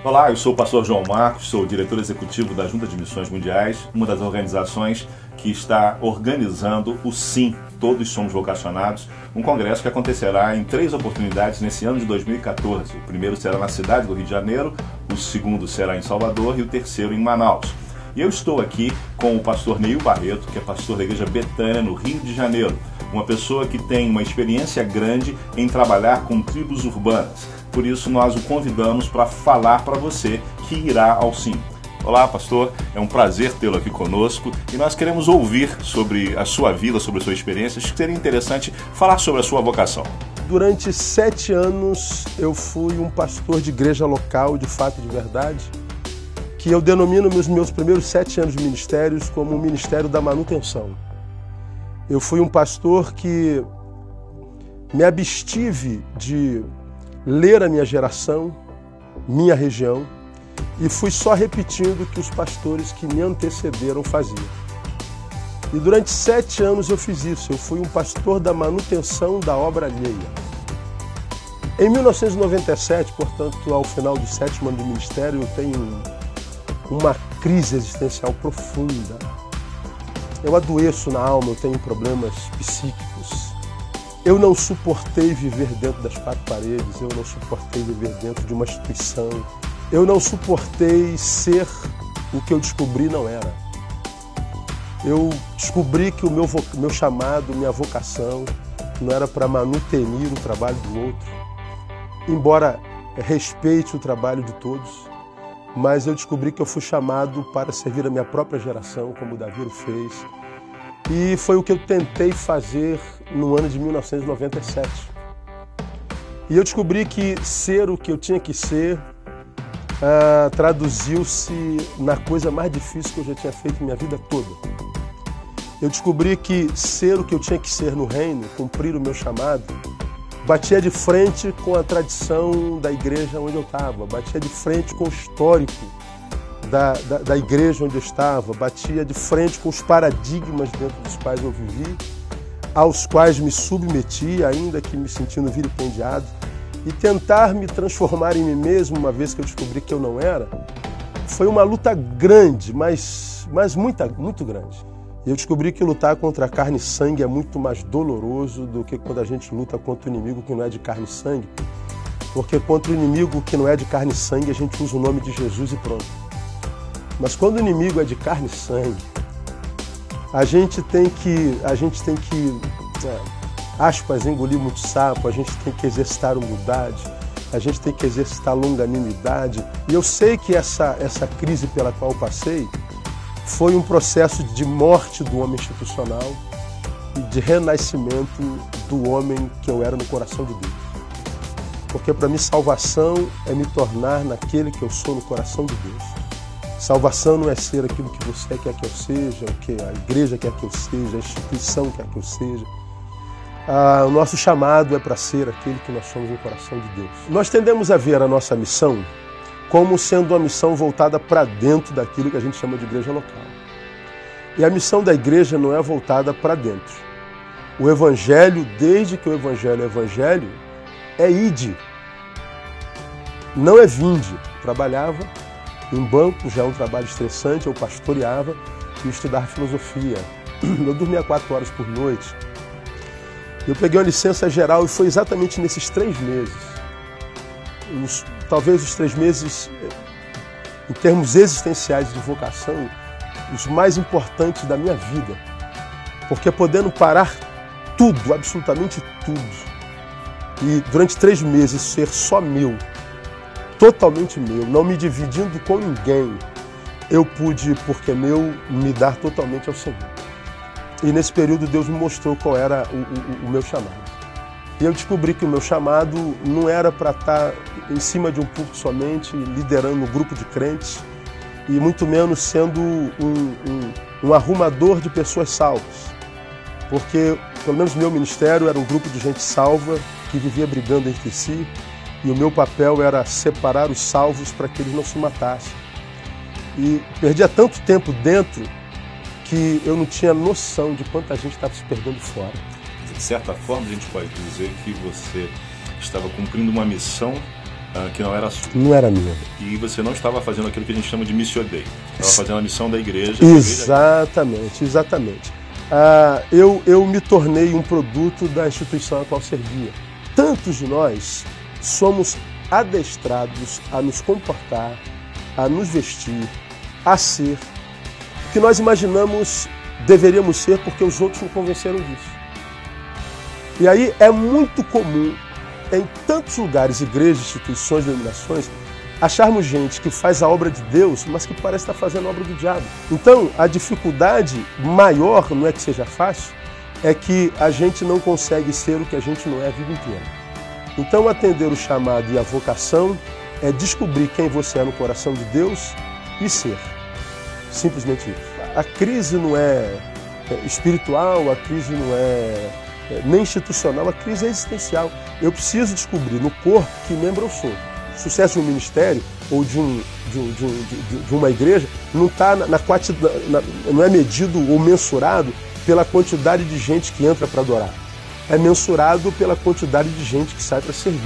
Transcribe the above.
Olá, eu sou o pastor João Marcos, sou o diretor executivo da Junta de Missões Mundiais, uma das organizações que está organizando o SIM, Todos Somos Vocacionados, um congresso que acontecerá em 3 oportunidades nesse ano de 2014. O primeiro será na cidade do Rio de Janeiro, o segundo será em Salvador e o terceiro em Manaus. E eu estou aqui com o pastor Neil Barreto, que é pastor da Igreja Betânia, no Rio de Janeiro, uma pessoa que tem uma experiência grande em trabalhar com tribos urbanas. Por isso nós o convidamos para falar para você que irá ao SIM. Olá, pastor, é um prazer tê-lo aqui conosco e nós queremos ouvir sobre a sua vida, sobre a sua experiência. Acho que seria interessante falar sobre a sua vocação. Durante 7 anos eu fui um pastor de igreja local, de fato e de verdade, que eu denomino os meus primeiros 7 anos de ministérios como o Ministério da Manutenção. Eu fui um pastor que me abstive de ler a minha geração, minha região, e fui só repetindo o que os pastores que me antecederam faziam. E durante 7 anos eu fiz isso, eu fui um pastor da manutenção da obra alheia. Em 1997, portanto, ao final do 7º ano de ministério, eu tenho uma crise existencial profunda. Eu adoeço na alma, eu tenho problemas psíquicos. Eu não suportei viver dentro das 4 paredes, eu não suportei viver dentro de uma instituição. Eu não suportei ser o que eu descobri não era. Eu descobri que o meu chamado, minha vocação, não era para manutenir o trabalho do outro, embora respeite o trabalho de todos, mas eu descobri que eu fui chamado para servir a minha própria geração, como o Davi o fez, e foi o que eu tentei fazer no ano de 1997. E eu descobri que ser o que eu tinha que ser traduziu-se na coisa mais difícil que eu já tinha feito em minha vida toda. Eu descobri que ser o que eu tinha que ser no reino, cumprir o meu chamado, batia de frente com a tradição da igreja onde eu estava, batia de frente com o histórico da igreja onde eu estava, batia de frente com os paradigmas dentro dos quais eu vivi, aos quais me submeti, ainda que me sentindo vilipendiado, e tentar me transformar em mim mesmo, uma vez que eu descobri que eu não era, foi uma luta grande, mas muito grande. E eu descobri que lutar contra a carne e sangue é muito mais doloroso do que quando a gente luta contra o inimigo que não é de carne e sangue, porque contra o inimigo que não é de carne e sangue a gente usa o nome de Jesus e pronto. Mas quando o inimigo é de carne e sangue, a gente tem que aspas, engolir muito sapo, a gente tem que exercitar humildade, a gente tem que exercitar longanimidade. E eu sei que essa crise pela qual eu passei foi um processo de morte do homem institucional e de renascimento do homem que eu era no coração de Deus. Porque para mim salvação é me tornar naquele que eu sou no coração de Deus. Salvação não é ser aquilo que você quer que eu seja, o que a igreja quer que eu seja, a instituição quer que eu seja. O nosso chamado é para ser aquele que nós somos no coração de Deus. Nós tendemos a ver a nossa missão como sendo uma missão voltada para dentro daquilo que a gente chama de igreja local. E a missão da igreja não é voltada para dentro. O evangelho, desde que o evangelho é evangelho, é ide. Não é vinde. Trabalhava em banco, já é um trabalho estressante, eu pastoreava e estudava filosofia. Eu dormia 4 horas por noite. Eu peguei uma licença geral e foi exatamente nesses 3 meses. Talvez os 3 meses, em termos existenciais de vocação, os mais importantes da minha vida. Porque podendo parar tudo, absolutamente tudo, e durante 3 meses ser só meu, totalmente meu, não me dividindo com ninguém, eu pude, porque é meu, me dar totalmente ao Senhor. E nesse período Deus me mostrou qual era o meu chamado. E eu descobri que o meu chamado não era para estar em cima de um púlpito somente, liderando um grupo de crentes, e muito menos sendo um arrumador de pessoas salvas. Porque, pelo menos meu ministério era um grupo de gente salva, que vivia brigando entre si, e o meu papel era separar os salvos para que eles não se matassem. E perdia tanto tempo dentro que eu não tinha noção de quanta gente estava se perdendo fora. De certa forma, a gente pode dizer que você estava cumprindo uma missão que não era sua. Não era minha. E você não estava fazendo aquilo que a gente chama de missio dei. Estava fazendo a missão da igreja. Exatamente, exatamente. Eu me tornei um produto da instituição a qual servia. Tantos de nós somos adestrados a nos comportar, a nos vestir, a ser o que nós imaginamos deveríamos ser porque os outros nos convenceram disso. E aí é muito comum, em tantos lugares, igrejas, instituições, denominações, acharmos gente que faz a obra de Deus, mas que parece estar fazendo a obra do diabo. Então, a dificuldade maior, não é que seja fácil, é que a gente não consegue ser o que a gente não é a vida inteira. Então, atender o chamado e a vocação é descobrir quem você é no coração de Deus e ser. Simplesmente isso. A crise não é espiritual, a crise não é nem institucional, a crise é existencial. Eu preciso descobrir no corpo que membro eu sou. O sucesso de um ministério ou de uma igreja não está não é medido ou mensurado pela quantidade de gente que entra para adorar. É mensurado pela quantidade de gente que sai para servir.